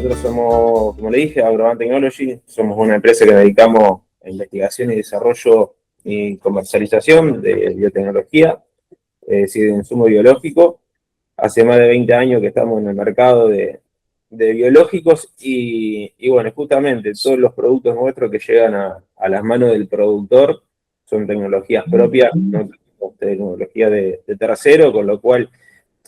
nosotros somos, como le dije, Agroban Technology, somos una empresa que nos dedicamos a investigación y desarrollo y comercialización de biotecnología, es decir, de insumo biológico. Hace más de 20 años que estamos en el mercado de biológicos y bueno, justamente todos los productos nuestros que llegan a las manos del productor son tecnologías propias, no tecnología de tercero, con lo cual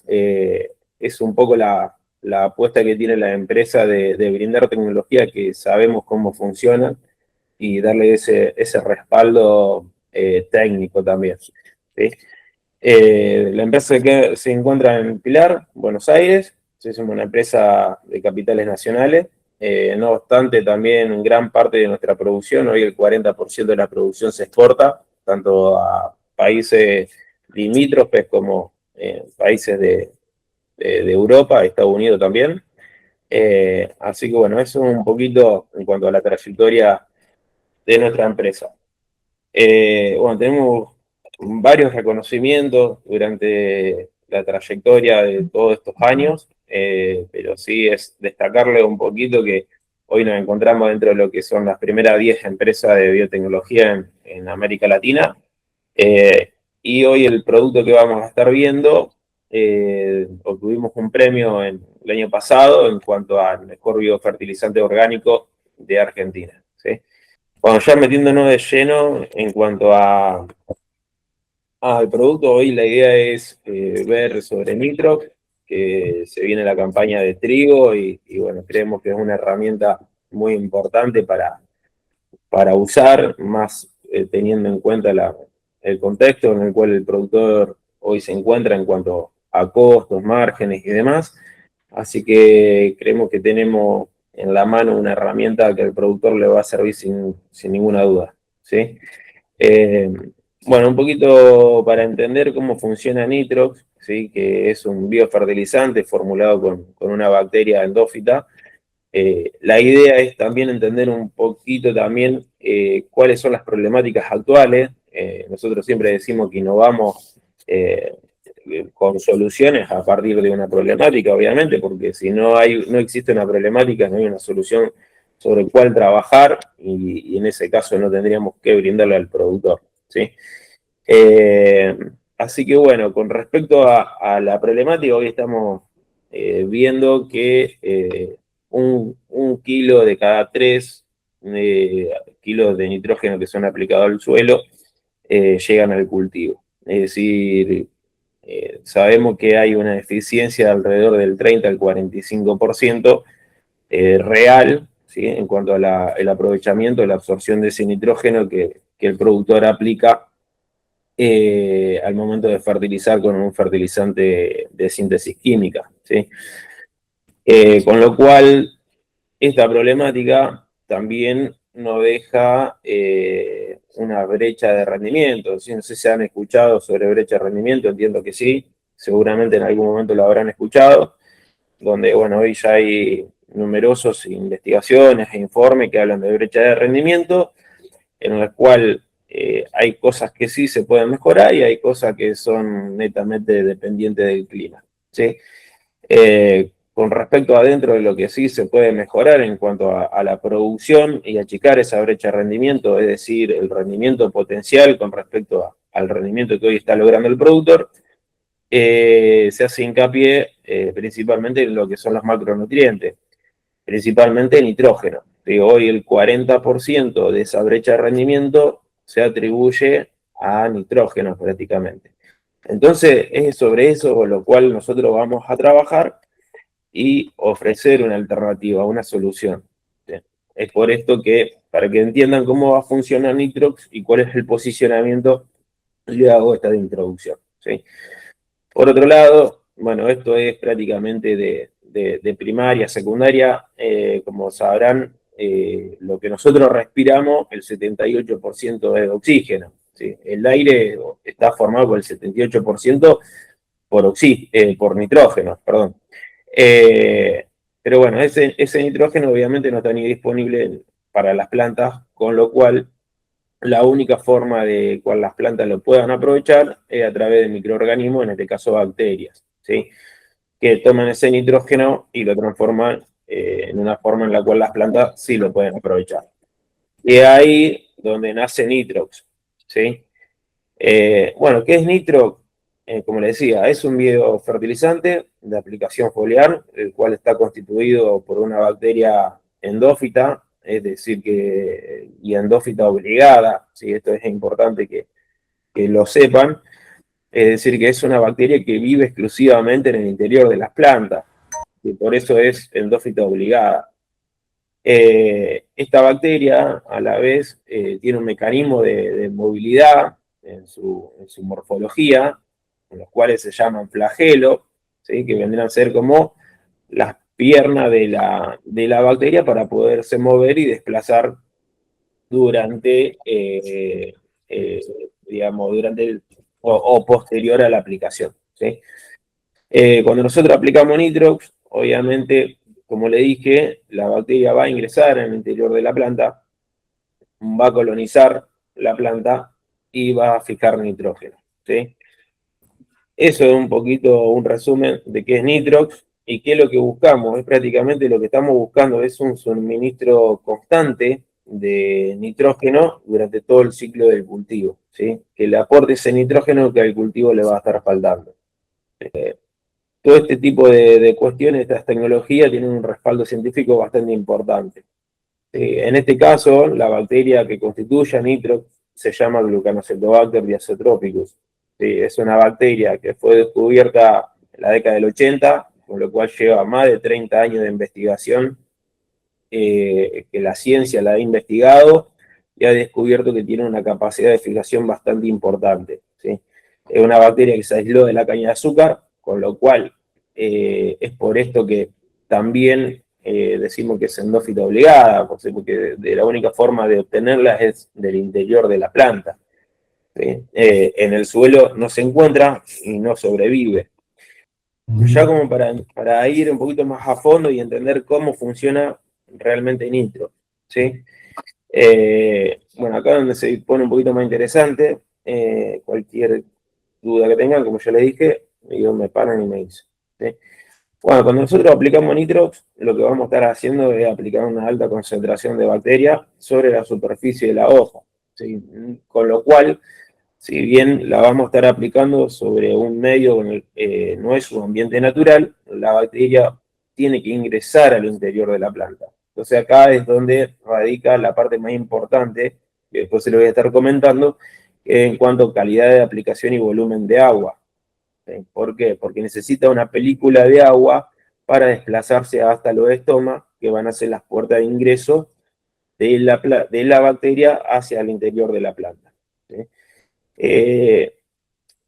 es un poco la apuesta que tiene la empresa de brindar tecnología que sabemos cómo funciona y darle ese respaldo técnico también. ¿Sí? La empresa que se encuentra en Pilar, Buenos Aires, somos una empresa de capitales nacionales. No obstante, también gran parte de nuestra producción, hoy el 40% de la producción se exporta, tanto a países limítrofes como países de Europa, Estados Unidos también. Así que bueno, eso es un poquito en cuanto a la trayectoria de nuestra empresa. Bueno, tenemos varios reconocimientos durante la trayectoria de todos estos años, pero sí es destacarle un poquito que hoy nos encontramos dentro de lo que son las primeras 10 empresas de biotecnología en América Latina. Y hoy el producto que vamos a estar viendo, obtuvimos un premio el año pasado en cuanto al mejor biofertilizante orgánico de Argentina. ¿Sí? Bueno, ya metiéndonos de lleno en cuanto al producto, hoy la idea es ver sobre Nitrox, que se viene la campaña de trigo y bueno, creemos que es una herramienta muy importante para usar, más teniendo en cuenta el contexto en el cual el productor hoy se encuentra en cuanto a costos, márgenes y demás. Así que creemos que tenemos en la mano una herramienta que al productor le va a servir sin ninguna duda. ¿Sí? Eh, bueno, un poquito para entender cómo funciona Nitrox, ¿sí? Que es un biofertilizante formulado con una bacteria endófita. La idea es también entender un poquito también cuáles son las problemáticas actuales. Nosotros siempre decimos que innovamos con soluciones a partir de una problemática, obviamente, porque si no existe una problemática, no hay una solución sobre cuál trabajar y en ese caso no tendríamos que brindarle al productor. ¿Sí? Eh, Así que bueno, con respecto a la problemática, hoy estamos viendo que un kilo de cada 3 kilos de nitrógeno que son aplicados al suelo llegan al cultivo. Es decir, sabemos que hay una deficiencia de alrededor del 30 al 45% real, ¿sí? En cuanto al aprovechamiento, la absorción de ese nitrógeno que el productor aplica al momento de fertilizar con un fertilizante de síntesis química. ¿Sí? Con lo cual, esta problemática también no deja una brecha de rendimiento. ¿Sí? No sé si han escuchado sobre brecha de rendimiento, entiendo que sí, seguramente en algún momento lo habrán escuchado, donde bueno, hoy ya hay numerosas investigaciones e informes que hablan de brecha de rendimiento, en la cual hay cosas que sí se pueden mejorar y hay cosas que son netamente dependientes del clima. ¿Sí? Con respecto a dentro de lo que sí se puede mejorar en cuanto a la producción y achicar esa brecha de rendimiento, es decir, el rendimiento potencial con respecto al rendimiento que hoy está logrando el productor, se hace hincapié principalmente en lo que son los macronutrientes, principalmente nitrógeno. Hoy el 40% de esa brecha de rendimiento se atribuye a nitrógeno prácticamente. Entonces es sobre eso con lo cual nosotros vamos a trabajar y ofrecer una alternativa, una solución. ¿Sí? Es por esto que, para que entiendan cómo va a funcionar Nitrox y cuál es el posicionamiento, le hago esta introducción. ¿Sí? Por otro lado, bueno, esto es prácticamente de primaria, secundaria, como sabrán, lo que nosotros respiramos, el 78% es de oxígeno. ¿Sí? El aire está formado por el 78% por nitrógeno, perdón. Eh, pero bueno, ese nitrógeno obviamente no está ni disponible para las plantas, con lo cual la única forma de cual las plantas lo puedan aprovechar es a través de microorganismos, en este caso bacterias, ¿sí? Que toman ese nitrógeno y lo transforman en una forma en la cual las plantas sí lo pueden aprovechar. Y ahí donde nace Nitrox, ¿sí? Bueno, ¿qué es Nitrox? Como le decía, es un biofertilizante de aplicación foliar, el cual está constituido por una bacteria endófita, es decir, y endófita obligada, ¿sí? Esto es importante que lo sepan, es decir, que es una bacteria que vive exclusivamente en el interior de las plantas, y por eso es endófita obligada. Esta bacteria, a la vez, tiene un mecanismo de movilidad en su morfología, en los cuales se llaman flagelos, ¿sí? Que vendrían a ser como las piernas de la bacteria para poderse mover y desplazar durante, eh, digamos, o posterior a la aplicación, ¿sí? Cuando nosotros aplicamos Nitrox, obviamente, como le dije, la bacteria va a ingresar en el interior de la planta, va a colonizar la planta y va a fijar nitrógeno, ¿sí? Eso es un poquito un resumen de qué es Nitrox y qué es lo que buscamos. Es prácticamente lo que estamos buscando, es un suministro constante de nitrógeno durante todo el ciclo del cultivo, ¿sí? Que le aporte ese nitrógeno que al cultivo le va a estar faltando. Todo este tipo de cuestiones, estas tecnologías, tienen un respaldo científico bastante importante. En este caso, la bacteria que constituye a Nitrox se llama Glucanocetobacter diazotropicus. Es una bacteria que fue descubierta en la década del 80, con lo cual lleva más de 30 años de investigación, que la ciencia la ha investigado y ha descubierto que tiene una capacidad de fijación bastante importante, ¿sí? Es una bacteria que se aisló de la caña de azúcar, con lo cual es por esto que también decimos que es endófita obligada, porque de la única forma de obtenerla es del interior de la planta, ¿sí? En el suelo no se encuentra y no sobrevive. Ya como para ir un poquito más a fondo y entender cómo funciona realmente Nitro, ¿sí? Bueno, acá donde se pone un poquito más interesante, cualquier duda que tengan, como ya les dije, ellos me paran y me dicen, ¿sí? Bueno, cuando nosotros aplicamos Nitrox, lo que vamos a estar haciendo es aplicar una alta concentración de bacteria sobre la superficie de la hoja, ¿sí? Con lo cual, si bien la vamos a estar aplicando sobre un medio en el que no es su ambiente natural, la bacteria tiene que ingresar al interior de la planta. Entonces acá es donde radica la parte más importante, que después se lo voy a estar comentando, en cuanto a calidad de aplicación y volumen de agua. ¿Por qué? Porque necesita una película de agua para desplazarse hasta los estomas, que van a ser las puertas de ingreso de la bacteria hacia el interior de la planta, ¿sí? Eh,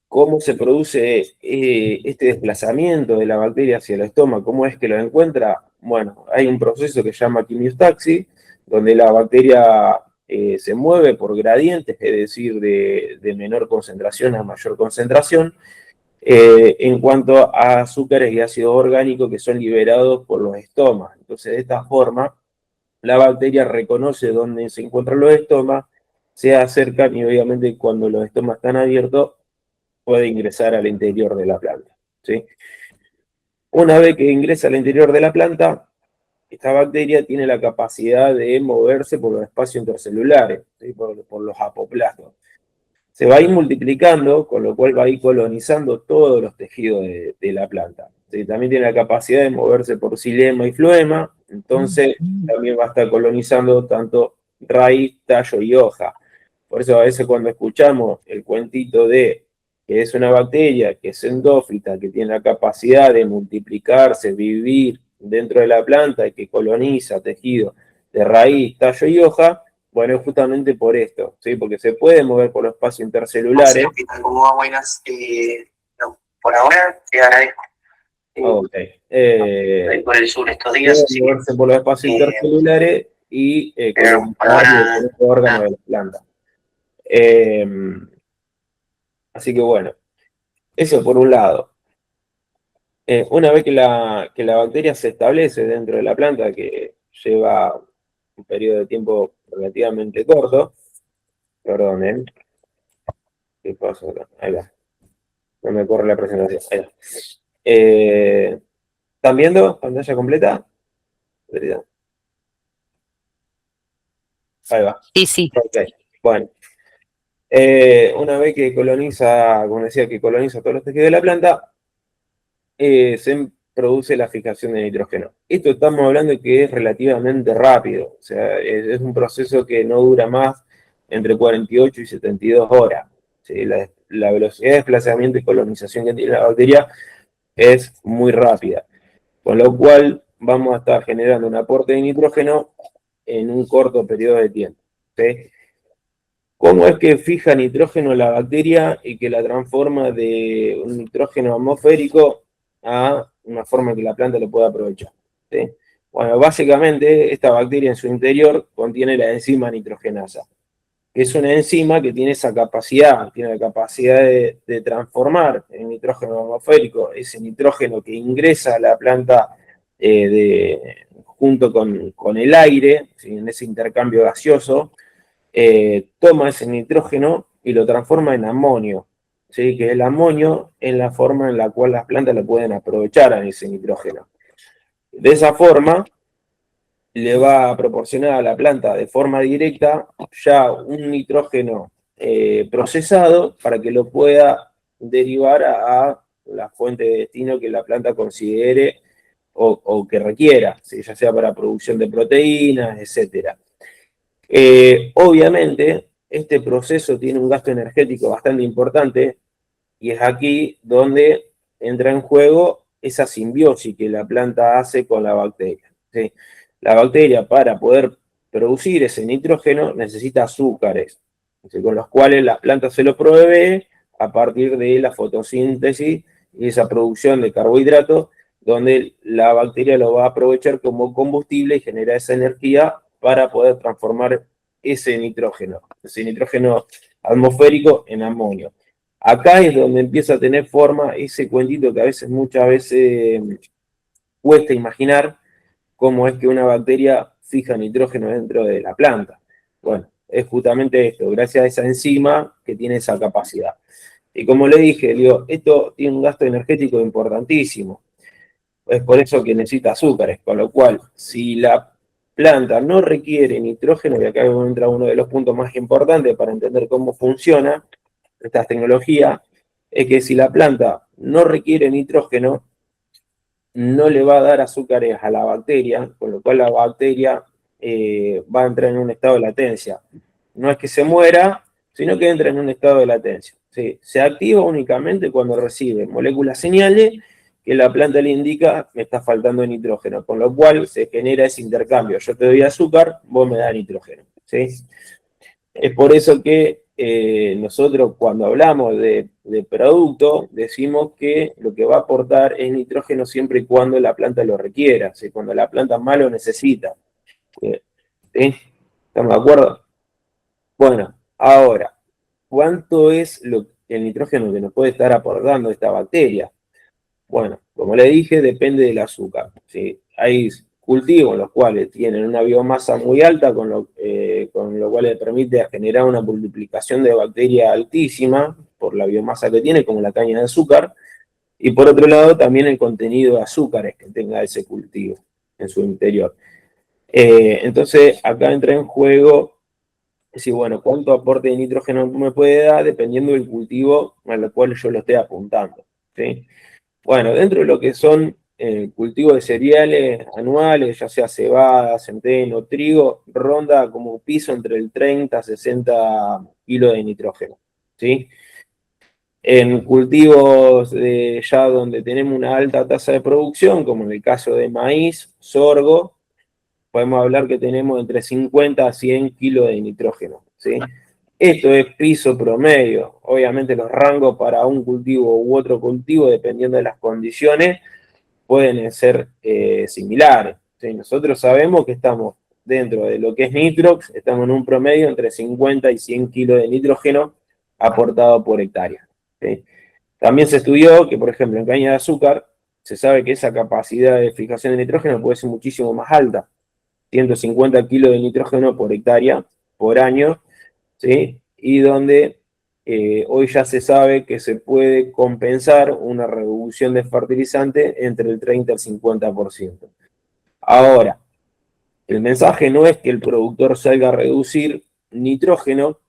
¿Cómo se produce este desplazamiento de la bacteria hacia el estómago? ¿Cómo es que lo encuentra? Bueno, hay un proceso que se llama quimiostaxis, donde la bacteria se mueve por gradientes, es decir, de menor concentración a mayor concentración, en cuanto a azúcares y ácidos orgánicos que son liberados por los estomas. Entonces, de esta forma, la bacteria reconoce dónde se encuentran los estomas, se acercan y obviamente cuando los estomas están abiertos, puede ingresar al interior de la planta, ¿sí? Una vez que ingresa al interior de la planta, esta bacteria tiene la capacidad de moverse por los espacios intercelulares, ¿sí? Por los apoplastos. Se va a ir multiplicando, con lo cual va a ir colonizando todos los tejidos de la planta. ¿Sí? También tiene la capacidad de moverse por xilema y floema, entonces también va a estar colonizando tanto raíz, tallo y hoja. Por eso a veces cuando escuchamos el cuentito de que es una bacteria, que es endófita, que tiene la capacidad de multiplicarse, vivir dentro de la planta y que coloniza tejido de raíz, tallo y hoja, bueno, es justamente por esto, ¿sí? Porque se puede mover por los espacios intercelulares. ¿Qué tal? ¿Cómo va? Buenas. No, por ahora te agradezco. Ok. Estoy por el sur estos días, Puede así que moverse por los espacios intercelulares y pero por colonizar ahora diferentes órganos nada. de la planta. Eh, Así que bueno, eso por un lado. Una vez que la bacteria se establece dentro de la planta, que lleva un periodo de tiempo relativamente corto, perdonen, ¿qué pasa acá? Ahí va, no me corre la presentación. Ahí va. ¿Están viendo pantalla completa? Ahí va. Sí, sí. Ok, bueno. Una vez que coloniza, como decía, que coloniza todos los tejidos de la planta, se produce la fijación de nitrógeno. Esto estamos hablando de que es relativamente rápido, o sea, es un proceso que no dura más entre 48 y 72 horas. ¿Sí? La velocidad de desplazamiento y colonización que tiene la bacteria es muy rápida, con lo cual vamos a estar generando un aporte de nitrógeno en un corto periodo de tiempo. ¿Sí? ¿Cómo es que fija nitrógeno la bacteria y que la transforma de un nitrógeno atmosférico a una forma que la planta lo pueda aprovechar? ¿Sí? Bueno, básicamente esta bacteria en su interior contiene la enzima nitrogenasa, que es una enzima que tiene esa capacidad, tiene la capacidad de transformar el nitrógeno atmosférico, ese nitrógeno que ingresa a la planta junto con el aire, ¿sí? En ese intercambio gaseoso, toma ese nitrógeno y lo transforma en amonio, ¿sí? Que el amonio es la forma en la cual las plantas lo pueden aprovechar a ese nitrógeno. De esa forma, le va a proporcionar a la planta de forma directa ya un nitrógeno procesado para que lo pueda derivar a la fuente de destino que la planta considere o que requiera, ¿sí? Ya sea para producción de proteínas, etcétera. Obviamente, este proceso tiene un gasto energético bastante importante y es aquí donde entra en juego esa simbiosis que la planta hace con la bacteria, ¿sí? La bacteria, para poder producir ese nitrógeno, necesita azúcares, ¿sí? Con los cuales la planta se lo provee a partir de la fotosíntesis y esa producción de carbohidratos, donde la bacteria lo va a aprovechar como combustible y genera esa energía para poder transformar ese nitrógeno atmosférico en amonio. Acá es donde empieza a tener forma ese cuentito que muchas veces cuesta imaginar cómo es que una bacteria fija nitrógeno dentro de la planta. Bueno, es justamente esto, gracias a esa enzima que tiene esa capacidad. Y como le dije, digo, esto tiene un gasto energético importantísimo. Es por eso que necesita azúcares, con lo cual, si la planta no requiere nitrógeno, y acá entra uno de los puntos más importantes para entender cómo funciona estas tecnologías, es que si la planta no requiere nitrógeno, no le va a dar azúcares a la bacteria, con lo cual la bacteria va a entrar en un estado de latencia. No es que se muera, sino que entra en un estado de latencia. ¿Sí? Se activa únicamente cuando recibe moléculas señales que la planta le indica me está faltando nitrógeno, con lo cual se genera ese intercambio. Yo te doy azúcar, vos me das nitrógeno. ¿Sí? Es por eso que nosotros cuando hablamos de producto decimos que lo que va a aportar es nitrógeno siempre y cuando la planta lo requiera, ¿sí? Cuando la planta más lo necesita. ¿Sí? ¿Estamos de acuerdo? Bueno, ahora, ¿cuánto es el nitrógeno que nos puede estar aportando esta bacteria? Bueno, como le dije, depende del azúcar, ¿sí? Hay cultivos los cuales tienen una biomasa muy alta, con lo cual le permite generar una multiplicación de bacterias altísima por la biomasa que tiene, como la caña de azúcar, y por otro lado también el contenido de azúcares que tenga ese cultivo en su interior. Entonces, acá entra en juego decir, bueno, ¿cuánto aporte de nitrógeno me puede dar dependiendo del cultivo al cual yo lo esté apuntando? ¿Sí? Bueno, dentro de lo que son cultivos de cereales anuales, ya sea cebada, centeno, trigo, ronda como piso entre el 30 a 60 kilos de nitrógeno. ¿Sí? En cultivos ya donde tenemos una alta tasa de producción, como en el caso de maíz, sorgo, podemos hablar que tenemos entre 50 a 100 kilos de nitrógeno. ¿Sí? Esto es piso promedio. Obviamente los rangos para un cultivo u otro cultivo, dependiendo de las condiciones, pueden ser similares. ¿Sí? Nosotros sabemos que estamos dentro de lo que es nitrox, estamos en un promedio entre 50 y 100 kilos de nitrógeno aportado por hectárea. ¿Sí? También se estudió que, por ejemplo, en caña de azúcar, se sabe que esa capacidad de fijación de nitrógeno puede ser muchísimo más alta, 150 kilos de nitrógeno por hectárea por año, ¿sí? Y donde hoy ya se sabe que se puede compensar una reducción de fertilizante entre el 30 y el 50%. Ahora, El mensaje no es que el productor salga a reducir nitrógeno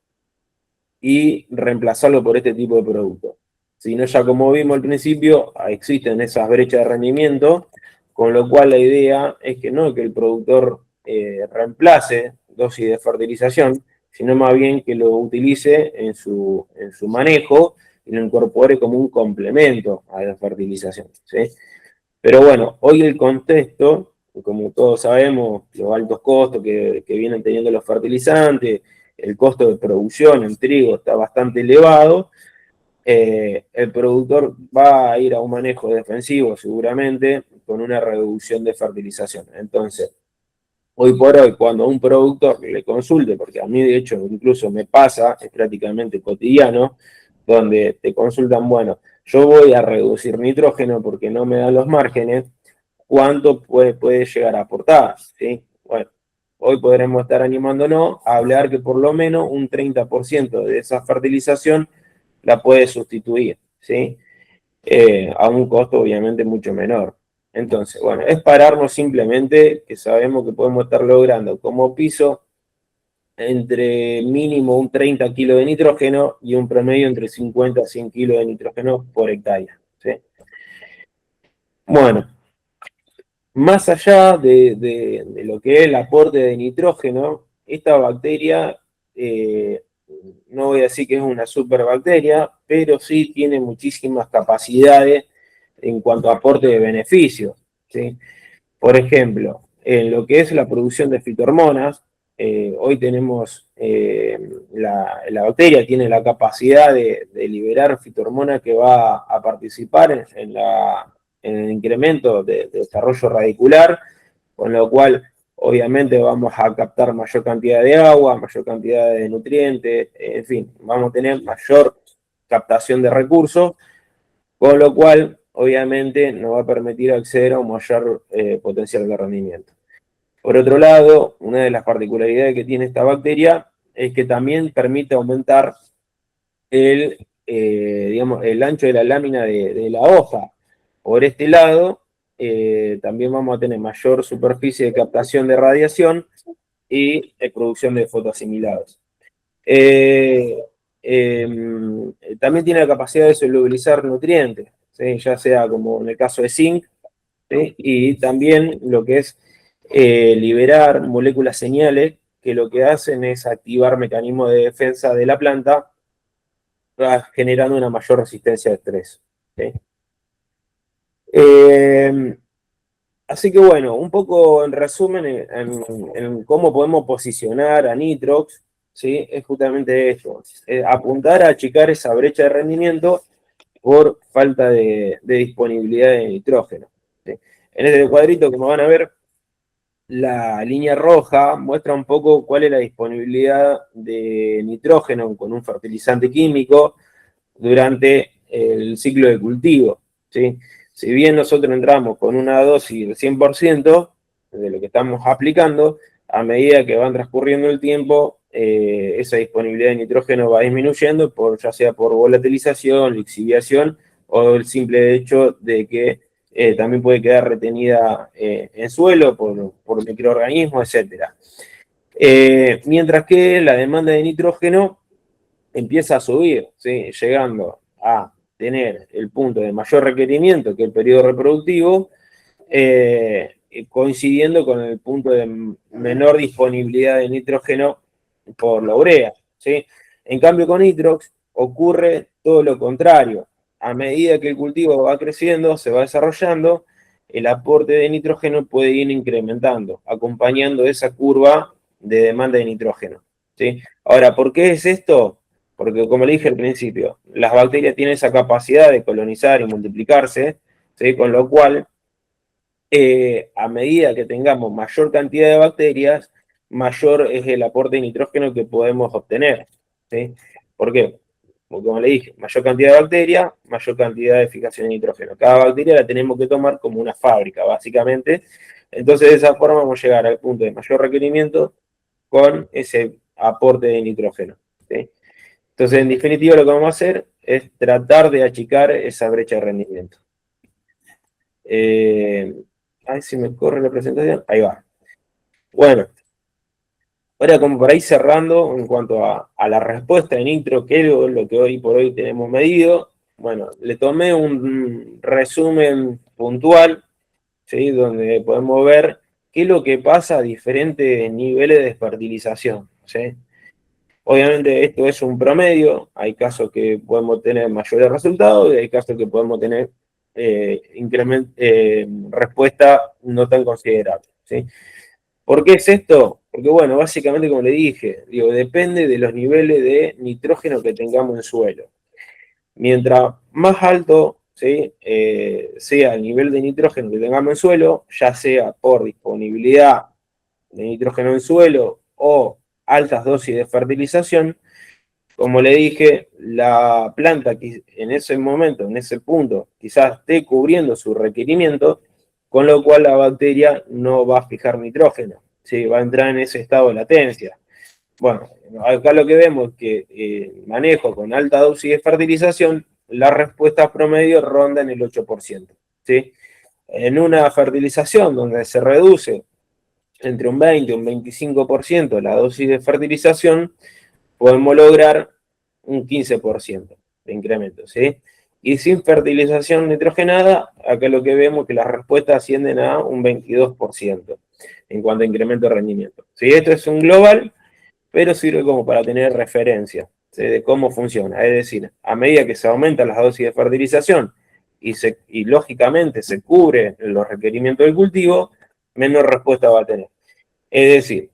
y reemplazarlo por este tipo de producto, sino ya como vimos al principio, existen esas brechas de rendimiento, con lo cual la idea es que no que el productor reemplace dosis de fertilización, sino más bien que lo utilice en su manejo y lo incorpore como un complemento a la fertilización, ¿sí? Pero bueno, hoy el contexto, como todos sabemos, los altos costos que vienen teniendo los fertilizantes, el costo de producción en trigo está bastante elevado, el productor va a ir a un manejo defensivo seguramente con una reducción de fertilización. Entonces, hoy por hoy, cuando a un productor le consulte, porque a mí de hecho incluso me pasa, es prácticamente cotidiano, donde te consultan, bueno, yo voy a reducir nitrógeno porque no me dan los márgenes, ¿cuánto puede llegar a aportar? ¿Sí? Bueno, hoy podremos estar animándonos a hablar que por lo menos un 30% de esa fertilización la puede sustituir, ¿sí? A un costo obviamente mucho menor. Entonces, bueno, es pararnos simplemente que sabemos que podemos estar logrando como piso entre mínimo un 30 kilos de nitrógeno y un promedio entre 50 a 100 kilos de nitrógeno por hectárea, ¿sí? Bueno, más allá de lo que es el aporte de nitrógeno, esta bacteria, no voy a decir que es una superbacteria, pero sí tiene muchísimas capacidades en cuanto a aporte de beneficios, ¿sí? Por ejemplo, en lo que es la producción de fitohormonas, hoy tenemos, la bacteria tiene la capacidad de liberar fitohormona que va a participar en el incremento de desarrollo radicular, con lo cual obviamente vamos a captar mayor cantidad de agua, mayor cantidad de nutrientes, en fin, vamos a tener mayor captación de recursos, con lo cual obviamente nos va a permitir acceder a un mayor potencial de rendimiento. Por otro lado, una de las particularidades que tiene esta bacteria es que también permite aumentar digamos, el ancho de la lámina de la hoja. Por este lado, también vamos a tener mayor superficie de captación de radiación y producción de fotoasimilados. Eh, eh, También tiene la capacidad de solubilizar nutrientes, ¿sí? Ya sea como en el caso de zinc, ¿sí? Y también lo que es liberar moléculas señales que lo que hacen es activar mecanismos de defensa de la planta, generando una mayor resistencia de estrés, ¿sí? Eh, Así que bueno, un poco en resumen en cómo podemos posicionar a Nitrox, ¿sí? Es justamente eso, apuntar a achicar esa brecha de rendimiento por falta de disponibilidad de nitrógeno, ¿sí? En este cuadrito, como van a ver, la línea roja muestra un poco cuál es la disponibilidad de nitrógeno con un fertilizante químico durante el ciclo de cultivo, ¿sí? Si bien nosotros entramos con una dosis del 100% de lo que estamos aplicando, a medida que van transcurriendo el tiempo, esa disponibilidad de nitrógeno va disminuyendo, ya sea por volatilización, lixiviación o el simple hecho de que también puede quedar retenida en suelo por microorganismos, etc. Mientras que la demanda de nitrógeno empieza a subir, ¿sí? Llegando a tener el punto de mayor requerimiento, que es el periodo reproductivo, coincidiendo con el punto de menor disponibilidad de nitrógeno por la urea, ¿sí? En cambio, con Nitrox ocurre todo lo contrario. A medida que el cultivo va creciendo, se va desarrollando, el aporte de nitrógeno puede ir incrementando, acompañando esa curva de demanda de nitrógeno, ¿sí? Ahora, ¿por qué es esto? Porque, como le dije al principio, las bacterias tienen esa capacidad de colonizar y multiplicarse, ¿sí? Con lo cual, a medida que tengamos mayor cantidad de bacterias, mayor es el aporte de nitrógeno que podemos obtener, ¿sí? ¿Por qué? Porque, como le dije, mayor cantidad de bacterias, mayor cantidad de fijación de nitrógeno. Cada bacteria la tenemos que tomar como una fábrica, básicamente. Entonces, de esa forma vamos a llegar al punto de mayor requerimiento con ese aporte de nitrógeno, ¿sí? Entonces, en definitiva, lo que vamos a hacer es tratar de achicar esa brecha de rendimiento. A ver si me corre la presentación. Ahí va. Bueno, ahora como para ir cerrando en cuanto a la respuesta de nitro, que es lo que hoy por hoy tenemos medido, bueno, le tomé un resumen puntual, ¿sí? Donde podemos ver qué es lo que pasa a diferentes niveles de fertilización, ¿sí? Obviamente esto es un promedio, hay casos que podemos tener mayores resultados y hay casos que podemos tener respuesta no tan considerable, ¿sí? ¿Por qué es esto? Porque bueno, básicamente como le dije, digo, depende de los niveles de nitrógeno que tengamos en suelo. Mientras más alto, ¿sí? Sea el nivel de nitrógeno que tengamos en suelo, ya sea por disponibilidad de nitrógeno en suelo o altas dosis de fertilización, como le dije, la planta que en ese momento, en ese punto, quizás esté cubriendo su requerimiento, con lo cual la bacteria no va a fijar nitrógeno, ¿sí? Va a entrar en ese estado de latencia. Bueno, acá lo que vemos es que manejo con alta dosis de fertilización, la respuesta promedio ronda en el 8%, ¿sí? En una fertilización donde se reduce entre un 20 y un 25% la dosis de fertilización, podemos lograr un 15% de incremento, ¿sí? Y sin fertilización nitrogenada, acá lo que vemos es que las respuestas ascienden a un 22% en cuanto a incremento de rendimiento. ¿Sí? Esto es un global, pero sirve como para tener referencia, ¿sí? De cómo funciona. Es decir, a medida que se aumentan las dosis de fertilización y lógicamente se cubre los requerimientos del cultivo, menos respuesta va a tener. Es decir,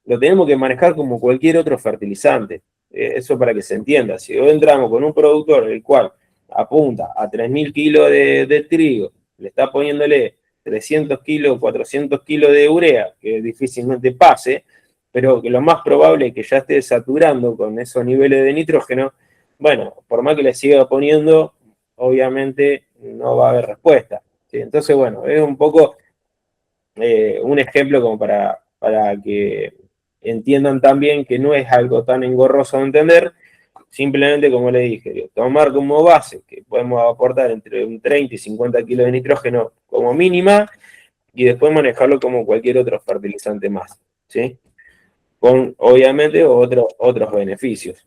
lo tenemos que manejar como cualquier otro fertilizante. Eso para que se entienda. Si hoy entramos con un productor el cual apunta a 3.000 kilos de trigo, le está poniéndole 300 kilos, 400 kilos de urea, que difícilmente pase, pero que lo más probable es que ya esté saturando con esos niveles de nitrógeno, bueno, por más que le siga poniendo, obviamente no va a haber respuesta, ¿sí? Entonces, bueno, es un poco un ejemplo como para que entiendan también que no es algo tan engorroso de entender, simplemente como le dije, digo, tomar como base que podemos aportar entre un 30 y 50 kilos de nitrógeno como mínima y después manejarlo como cualquier otro fertilizante más, ¿sí? Con obviamente otros beneficios.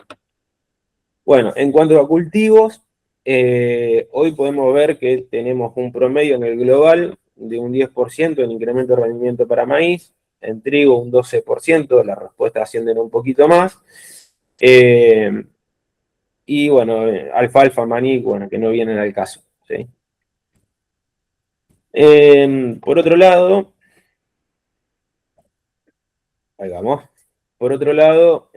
Bueno, en cuanto a cultivos, hoy podemos ver que tenemos un promedio en el global de un 10% en incremento de rendimiento para maíz, en trigo un 12%, las respuestas ascienden un poquito más. Eh, y bueno, alfalfa, maní, bueno, que no vienen al caso, ¿sí? Por otro lado, ahí vamos. Por otro lado,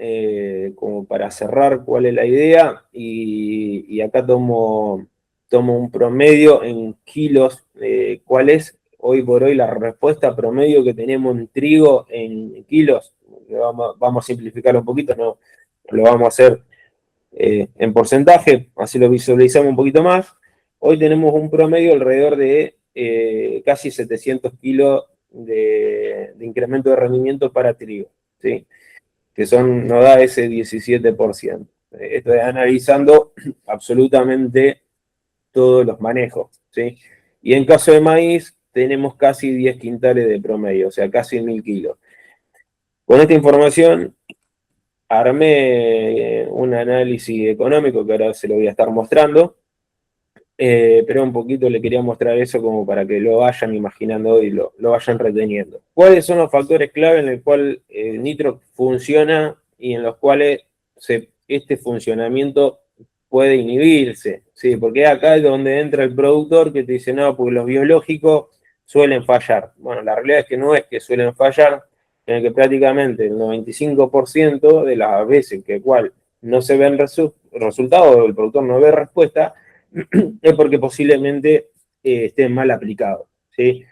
como para cerrar cuál es la idea, y acá tomo un promedio en kilos, cuál es hoy por hoy la respuesta promedio que tenemos en trigo en kilos. Vamos a simplificarlo un poquito, no lo vamos a hacer en porcentaje, así lo visualizamos un poquito más. Hoy tenemos un promedio alrededor de casi 700 kilos de incremento de rendimiento para trigo, ¿sí? Que nos da ese 17%. Estoy analizando absolutamente todos los manejos, ¿sí? Y en caso de maíz, tenemos casi 10 quintales de promedio, o sea, casi 1.000 kilos. Con esta información, armé un análisis económico que ahora se lo voy a estar mostrando, pero un poquito le quería mostrar eso como para que lo vayan imaginando y lo vayan reteniendo. ¿Cuáles son los factores clave en el cual Nitro funciona y en los cuales este funcionamiento puede inhibirse? ¿Sí? Porque acá es donde entra el productor que te dice, no, porque los biológicos suelen fallar. Bueno, la realidad es que no es que suelen fallar, en el que prácticamente el 95% de las veces que cual no se ven resultados o el productor no ve respuesta, es porque posiblemente esté mal aplicado, ¿sí?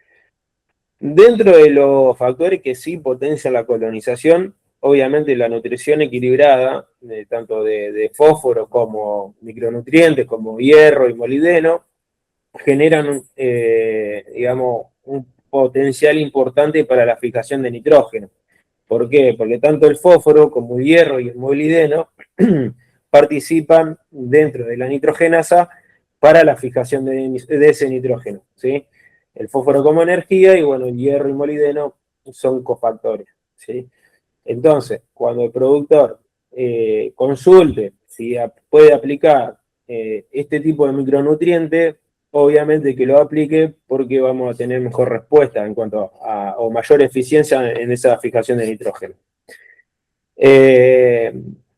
Dentro de los factores que sí potencian la colonización, obviamente la nutrición equilibrada, tanto de fósforo como micronutrientes, como hierro y molibdeno, generan, digamos, un potencial importante para la fijación de nitrógeno. ¿Por qué? Porque tanto el fósforo como el hierro y el molibdeno participan dentro de la nitrogenasa para la fijación de ese nitrógeno, ¿sí? El fósforo como energía y bueno, el hierro y molibdeno son cofactores, ¿sí? Entonces, cuando el productor consulte si puede aplicar este tipo de micronutriente, obviamente que lo aplique porque vamos a tener mejor respuesta en cuanto a, o mayor eficiencia en esa fijación de nitrógeno. Eh,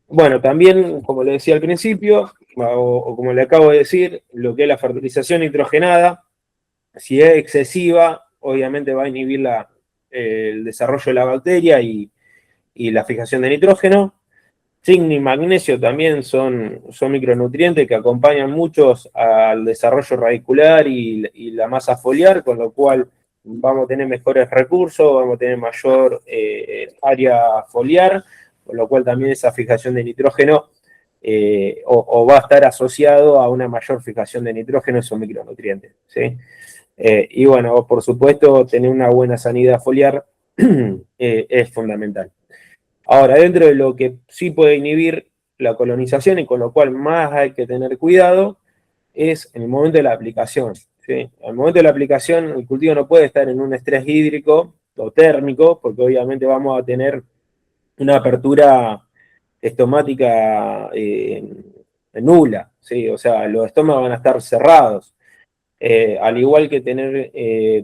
bueno, también, como le decía al principio, o como le acabo de decir, lo que es la fertilización nitrogenada, si es excesiva, obviamente va a inhibir el desarrollo de la bacteria y la fijación de nitrógeno. Zinc y magnesio también son micronutrientes que acompañan muchos al desarrollo radicular y la masa foliar, con lo cual vamos a tener mejores recursos, vamos a tener mayor área foliar, con lo cual también esa fijación de nitrógeno o va a estar asociado a una mayor fijación de nitrógeno esos micronutrientes, ¿sí? Y bueno, por supuesto, tener una buena sanidad foliar es fundamental. Ahora, dentro de lo que sí puede inhibir la colonización y con lo cual más hay que tener cuidado, es en el momento de la aplicación, ¿sí? Al momento de la aplicación, el cultivo no puede estar en un estrés hídrico o térmico, porque obviamente vamos a tener una apertura estomática nula, ¿sí? O sea, los estómagos van a estar cerrados. Al igual que tener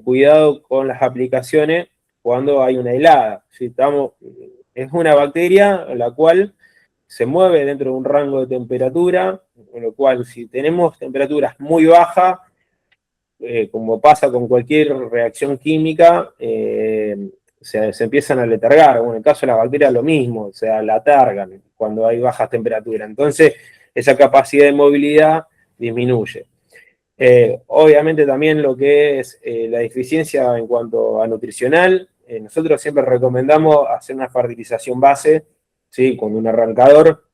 cuidado con las aplicaciones cuando hay una helada. Si es una bacteria la cual se mueve dentro de un rango de temperatura, con lo cual si tenemos temperaturas muy bajas, como pasa con cualquier reacción química, se empiezan a letargar. Bueno, en el caso de las bacterias lo mismo, o sea, la targan cuando hay bajas temperaturas. Entonces, esa capacidad de movilidad disminuye. Obviamente también lo que es la deficiencia en cuanto a nutricional, nosotros siempre recomendamos hacer una fertilización base, ¿sí? Con un arrancador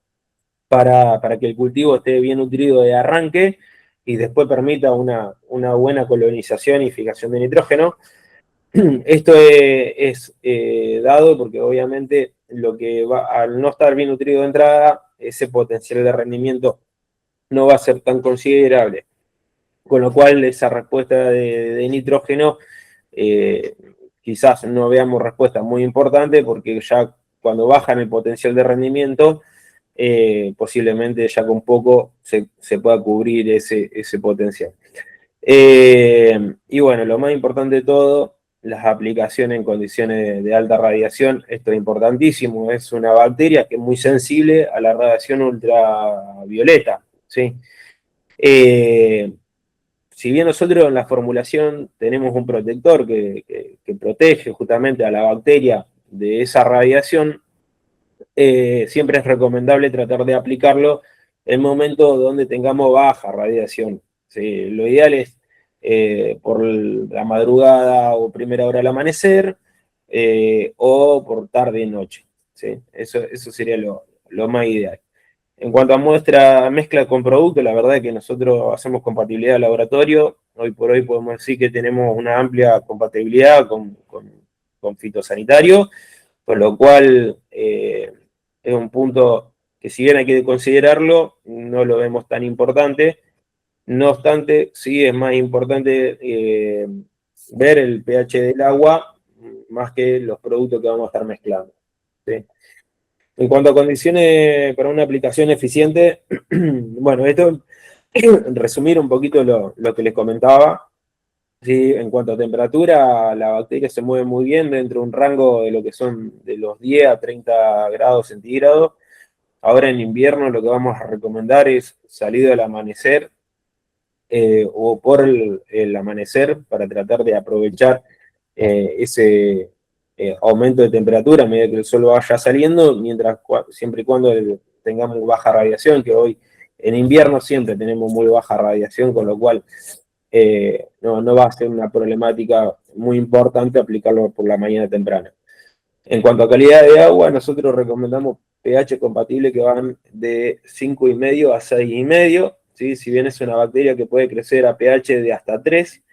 para que el cultivo esté bien nutrido de arranque y después permita una buena colonización y fijación de nitrógeno. Esto es dado porque obviamente lo que va, al no estar bien nutrido de entrada, ese potencial de rendimiento no va a ser tan considerable. Con lo cual esa respuesta de nitrógeno eh, quizás no veamos respuesta muy importante porque ya cuando bajan el potencial de rendimiento, posiblemente ya con poco se pueda cubrir ese potencial. Y bueno, lo más importante de todo, las aplicaciones en condiciones de alta radiación, esto es importantísimo, es una bacteria que es muy sensible a la radiación ultravioleta, ¿sí? Si bien nosotros en la formulación tenemos un protector que protege justamente a la bacteria de esa radiación, siempre es recomendable tratar de aplicarlo en momentos donde tengamos baja radiación. ¿Sí? Lo ideal es por la madrugada o primera hora del amanecer o por tarde y noche. ¿Sí? Eso sería lo más ideal. En cuanto a muestra, mezcla con producto, la verdad es que nosotros hacemos compatibilidad de laboratorio. Hoy por hoy podemos decir que tenemos una amplia compatibilidad con fitosanitario, con lo cual es un punto que si bien hay que considerarlo, no lo vemos tan importante. No obstante, sí es más importante ver el pH del agua más que los productos que vamos a estar mezclando. ¿Sí? En cuanto a condiciones para una aplicación eficiente, bueno, esto, resumir un poquito lo que les comentaba, ¿sí? En cuanto a temperatura, la bacteria se mueve muy bien dentro de un rango de lo que son de los 10 a 30 grados centígrados. Ahora en invierno lo que vamos a recomendar es salir al amanecer o por el amanecer para tratar de aprovechar ese aumento de temperatura a medida que el sol vaya saliendo, siempre y cuando tengamos baja radiación, que hoy en invierno siempre tenemos muy baja radiación, con lo cual no va a ser una problemática muy importante aplicarlo por la mañana temprana. En cuanto a calidad de agua, nosotros recomendamos pH compatible que van de 5,5 a 6,5, ¿sí? Si bien es una bacteria que puede crecer a pH de hasta 3,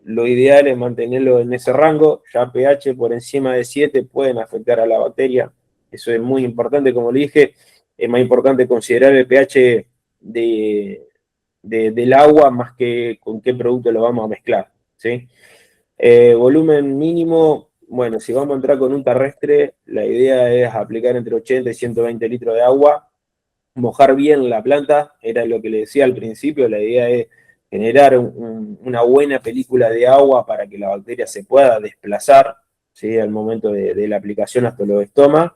lo ideal es mantenerlo en ese rango. Ya pH por encima de 7 pueden afectar a la bacteria. Eso es muy importante, como le dije, es más importante considerar el pH del agua más que con qué producto lo vamos a mezclar, ¿sí? Volumen mínimo bueno, si vamos a entrar con un terrestre, la idea es aplicar entre 80 y 120 litros de agua, mojar bien la planta, era lo que le decía al principio, la idea es generar una buena película de agua para que la bacteria se pueda desplazar, ¿sí? Al momento de la aplicación hasta los estomas.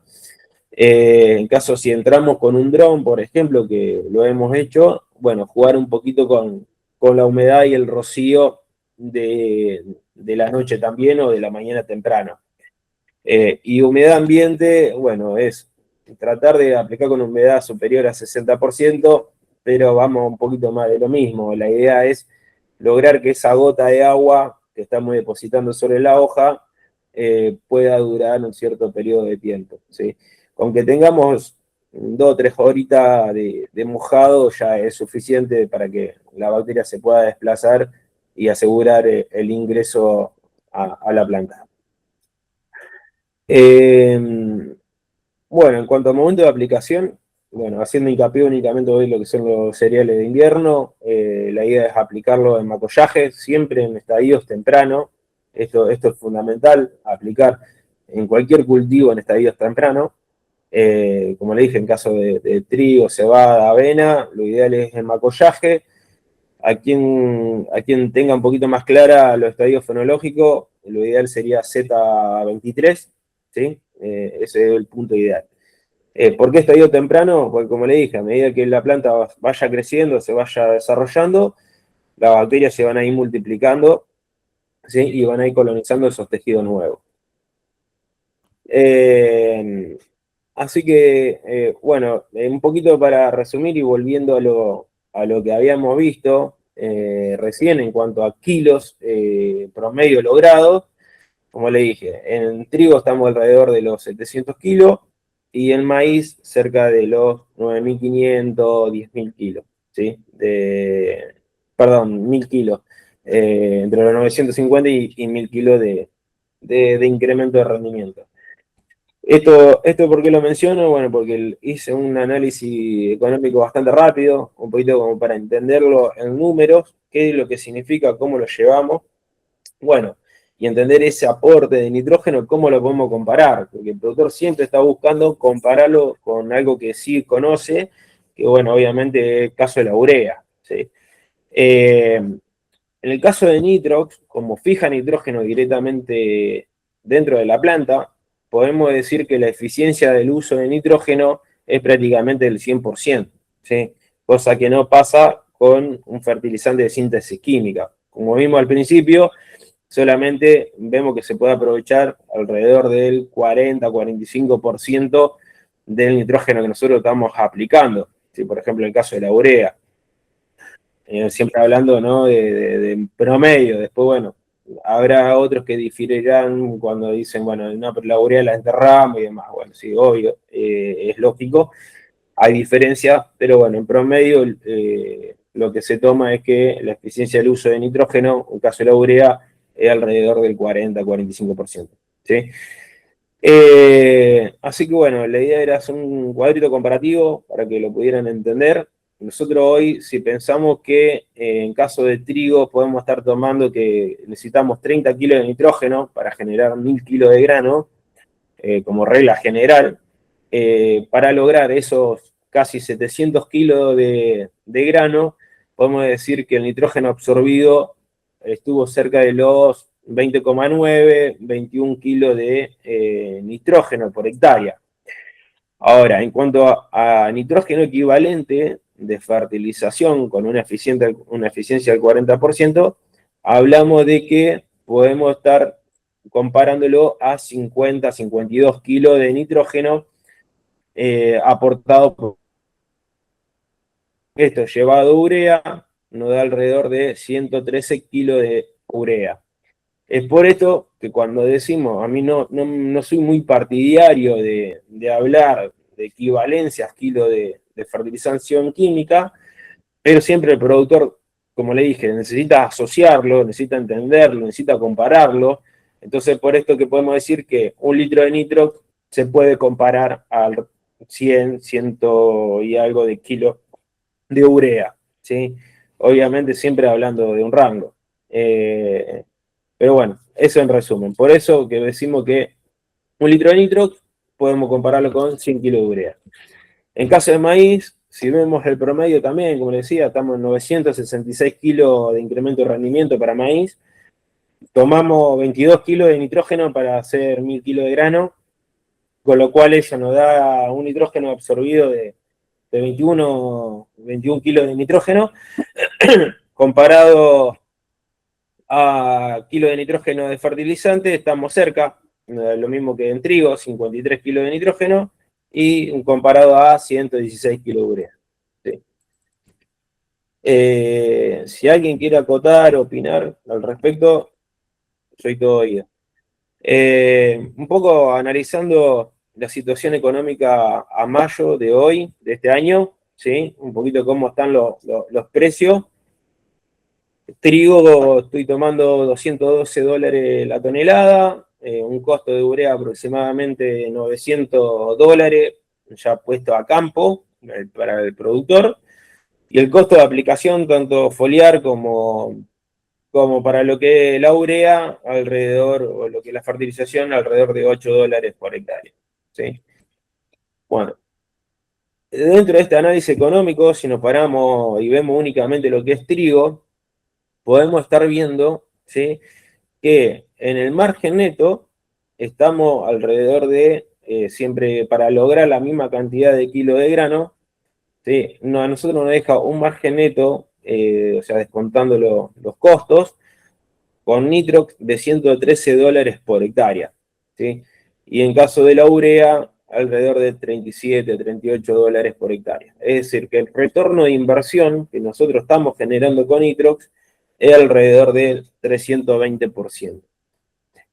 En caso si entramos con un dron, por ejemplo, que lo hemos hecho, bueno, jugar un poquito con la humedad y el rocío de la noche también o de la mañana temprano. Y humedad ambiente, bueno, es tratar de aplicar con humedad superior a 60%, pero vamos un poquito más de lo mismo. La idea es lograr que esa gota de agua que estamos depositando sobre la hoja pueda durar un cierto periodo de tiempo, ¿sí? Con que tengamos 2 o 3 horitas de mojado ya es suficiente para que la bacteria se pueda desplazar y asegurar el ingreso a la planta. Bueno, en cuanto al momento de aplicación, bueno, haciendo hincapié únicamente hoy lo que son los cereales de invierno, la idea es aplicarlo en macollaje, siempre en estadios tempranos. Esto es fundamental, aplicar en cualquier cultivo en estadios tempranos. Como le dije, en caso de trigo, cebada, avena, lo ideal es el macollaje. A quien tenga un poquito más clara los estadios fenológicos, lo ideal sería Z23, ¿sí? Ese es el punto ideal. ¿Por qué estadio temprano? Porque como le dije, a medida que la planta vaya creciendo, se vaya desarrollando, las bacterias se van a ir multiplicando, ¿sí? Y van a ir colonizando esos tejidos nuevos. Así que, bueno, un poquito para resumir y volviendo a lo que habíamos visto recién en cuanto a kilos promedio logrado, como le dije, en trigo estamos alrededor de los 700 kilos y en maíz cerca de los 9.500, 10.000 kilos, ¿sí? Perdón, 1.000 kilos, entre los 950 y 1.000 kilos de incremento de rendimiento. Esto ¿por qué lo menciono? Bueno, porque hice un análisis económico bastante rápido, un poquito como para entenderlo en números, qué es lo que significa, cómo lo llevamos. Bueno, y entender ese aporte de nitrógeno, cómo lo podemos comparar, porque el productor siempre está buscando compararlo con algo que sí conoce, que bueno, obviamente es el caso de la urea, ¿sí? En el caso de Nitrox, como fija nitrógeno directamente dentro de la planta, podemos decir que la eficiencia del uso de nitrógeno es prácticamente del 100%, ¿sí? Cosa que no pasa con un fertilizante de síntesis química. Como vimos al principio, solamente vemos que se puede aprovechar alrededor del 40-45% del nitrógeno que nosotros estamos aplicando. ¿Sí? Por ejemplo, en el caso de la urea, siempre hablando, ¿no? de promedio. Después, bueno, habrá otros que diferirán cuando dicen, bueno, no, pero la urea la enterramos y demás. Bueno, sí, obvio, es lógico. Hay diferencias, pero bueno, en promedio lo que se toma es que la eficiencia del uso de nitrógeno, en caso de la urea, es alrededor del 40-45%. ¿Sí? Así que bueno, la idea era hacer un cuadrito comparativo para que lo pudieran entender. Nosotros hoy, si pensamos que en caso de trigo podemos estar tomando que necesitamos 30 kilos de nitrógeno para generar 1.000 kilos de grano, como regla general, para lograr esos casi 700 kilos de grano, podemos decir que el nitrógeno absorbido estuvo cerca de los 20,9, 21 kilos de nitrógeno por hectárea. Ahora, en cuanto a nitrógeno equivalente de fertilización con una eficiencia del 40%, hablamos de que podemos estar comparándolo a 50, 52 kilos de nitrógeno aportado por esto llevado a urea, nos da alrededor de 113 kilos de urea. Es por esto que cuando decimos, a mí no soy muy partidario de hablar de equivalencias kilos de fertilización química, pero siempre el productor, como le dije, necesita asociarlo, necesita entenderlo, necesita compararlo. Entonces, por esto que podemos decir que 1 litro de nitro se puede comparar al 100, 100 y algo de kilos de urea, ¿sí? Obviamente siempre hablando de un rango. Pero bueno, eso en resumen. Por eso que decimos que un litro de nitrox podemos compararlo con 100 kilos de urea. En caso de maíz, si vemos el promedio también, como les decía, estamos en 966 kilos de incremento de rendimiento para maíz. Tomamos 22 kilos de nitrógeno para hacer 1000 kilos de grano, con lo cual eso nos da un nitrógeno absorbido de 21 kilos de nitrógeno, comparado a kilos de nitrógeno de fertilizante, estamos cerca, lo mismo que en trigo, 53 kilos de nitrógeno, y comparado a 116 kilos de urea. Sí. Si alguien quiere acotar, opinar al respecto, soy todo oído. Un poco analizando la situación económica a mayo de hoy, de este año, ¿sí? Un poquito cómo están los precios. Trigo estoy tomando $212 la tonelada, un costo de urea aproximadamente $900, ya puesto a campo para el productor, y el costo de aplicación, tanto foliar como para lo que es la urea, alrededor, o lo que es la fertilización, alrededor de $8 por hectárea. ¿Sí? Bueno, dentro de este análisis económico, si nos paramos y vemos únicamente lo que es trigo, podemos estar viendo, ¿sí?, que en el margen neto estamos alrededor de, siempre para lograr la misma cantidad de kilos de grano, ¿sí?, a nosotros nos deja un margen neto, o sea, descontando los costos, con nitrox de $113 por hectárea, ¿sí? Y en caso de la urea, alrededor de 37, $38 por hectárea. Es decir, que el retorno de inversión que nosotros estamos generando con nitrox es alrededor del 320%.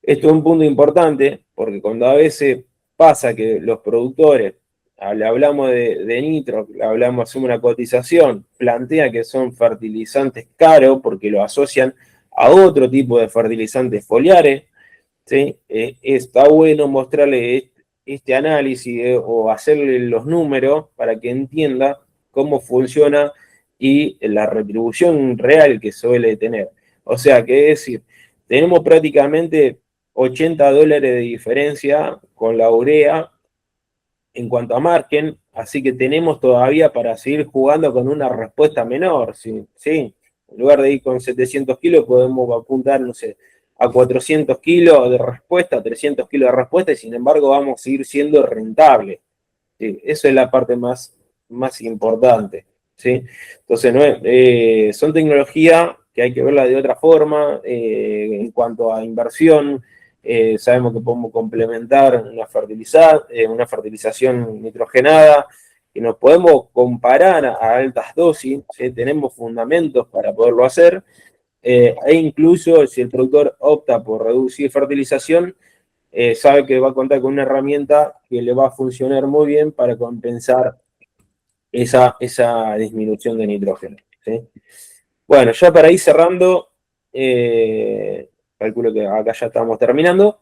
Esto es un punto importante porque cuando a veces pasa que los productores, le hablamos de nitrox, le hablamos, hacemos una cotización, plantea que son fertilizantes caros porque lo asocian a otro tipo de fertilizantes foliares, ¿sí? Está bueno mostrarle este análisis o hacerle los números para que entienda cómo funciona y la retribución real que suele tener. O sea, que es decir, tenemos prácticamente $80 de diferencia con la urea en cuanto a margen, así que tenemos todavía para seguir jugando con una respuesta menor, ¿sí? ¿Sí? En lugar de ir con 700 kilos, podemos apuntar, no sé, a 400 kilos de respuesta, 300 kilos de respuesta, y sin embargo vamos a seguir siendo rentables. ¿Sí? Eso es la parte más importante, ¿sí? Entonces, no son tecnologías que hay que verla de otra forma, en cuanto a inversión. Sabemos que podemos complementar una fertilización nitrogenada, que nos podemos comparar a altas dosis, ¿sí? Tenemos fundamentos para poderlo hacer, e incluso si el productor opta por reducir fertilización, sabe que va a contar con una herramienta que le va a funcionar muy bien para compensar esa disminución de nitrógeno, ¿sí? Bueno, ya para ir cerrando, calculo que acá ya estamos terminando.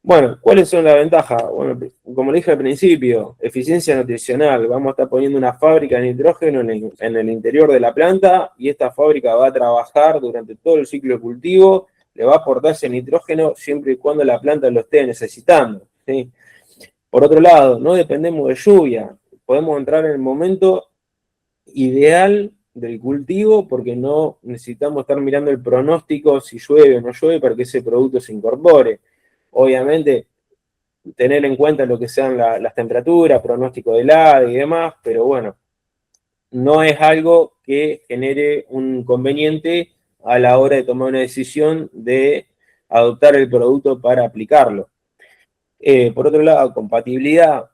Bueno, ¿cuáles son las ventajas? Bueno, como le dije al principio, eficiencia nutricional. Vamos a estar poniendo una fábrica de nitrógeno en el interior de la planta, y esta fábrica va a trabajar durante todo el ciclo de cultivo, le va a aportar ese nitrógeno siempre y cuando la planta lo esté necesitando, ¿sí? Por otro lado, no dependemos de lluvia. Podemos entrar en el momento ideal del cultivo porque no necesitamos estar mirando el pronóstico si llueve o no llueve para que ese producto se incorpore. Obviamente, tener en cuenta lo que sean las temperaturas, pronóstico de helada y demás, pero bueno, no es algo que genere un inconveniente a la hora de tomar una decisión de adoptar el producto para aplicarlo. Por otro lado, compatibilidad,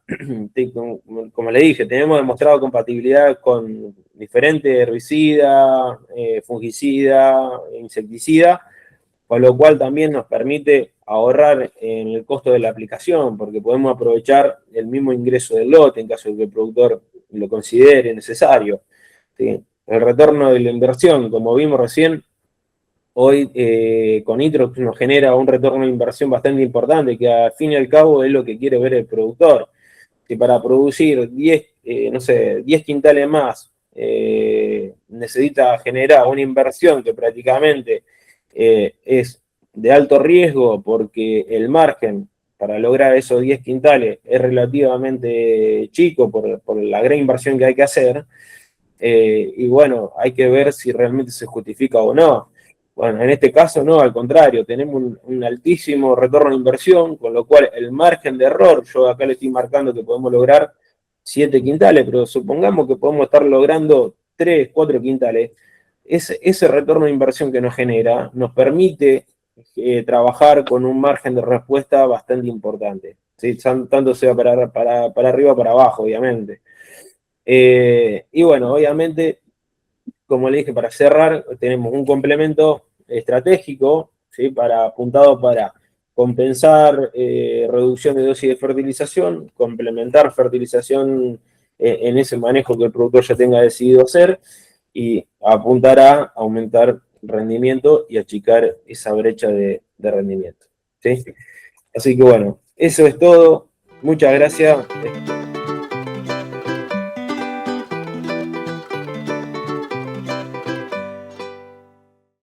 como le dije, tenemos demostrado compatibilidad con diferentes herbicidas, fungicidas, insecticidas, con lo cual también nos permite ahorrar en el costo de la aplicación, porque podemos aprovechar el mismo ingreso del lote en caso de que el productor lo considere necesario, ¿sí? El retorno de la inversión, como vimos recién, hoy con Nitrox nos genera un retorno de inversión bastante importante, que al fin y al cabo es lo que quiere ver el productor. Que para producir 10, no sé, 10 quintales más, necesita generar una inversión que prácticamente es de alto riesgo porque el margen para lograr esos 10 quintales es relativamente chico por la gran inversión que hay que hacer, y bueno, hay que ver si realmente se justifica o no. Bueno, en este caso no, al contrario, tenemos un altísimo retorno de inversión, con lo cual el margen de error, yo acá le estoy marcando que podemos lograr 7 quintales, pero supongamos que podemos estar logrando 3, 4 quintales, ese retorno de inversión que nos genera nos permite trabajar con un margen de respuesta bastante importante, ¿sí? Tanto sea para arriba o para abajo, obviamente. Y bueno, obviamente, como le dije, para cerrar, tenemos un complemento estratégico, ¿sí? Apuntado para compensar reducción de dosis de fertilización, complementar fertilización en ese manejo que el productor ya tenga decidido hacer y apuntar a aumentar rendimiento y achicar esa brecha de rendimiento, ¿sí? Así que bueno, eso es todo. Muchas gracias.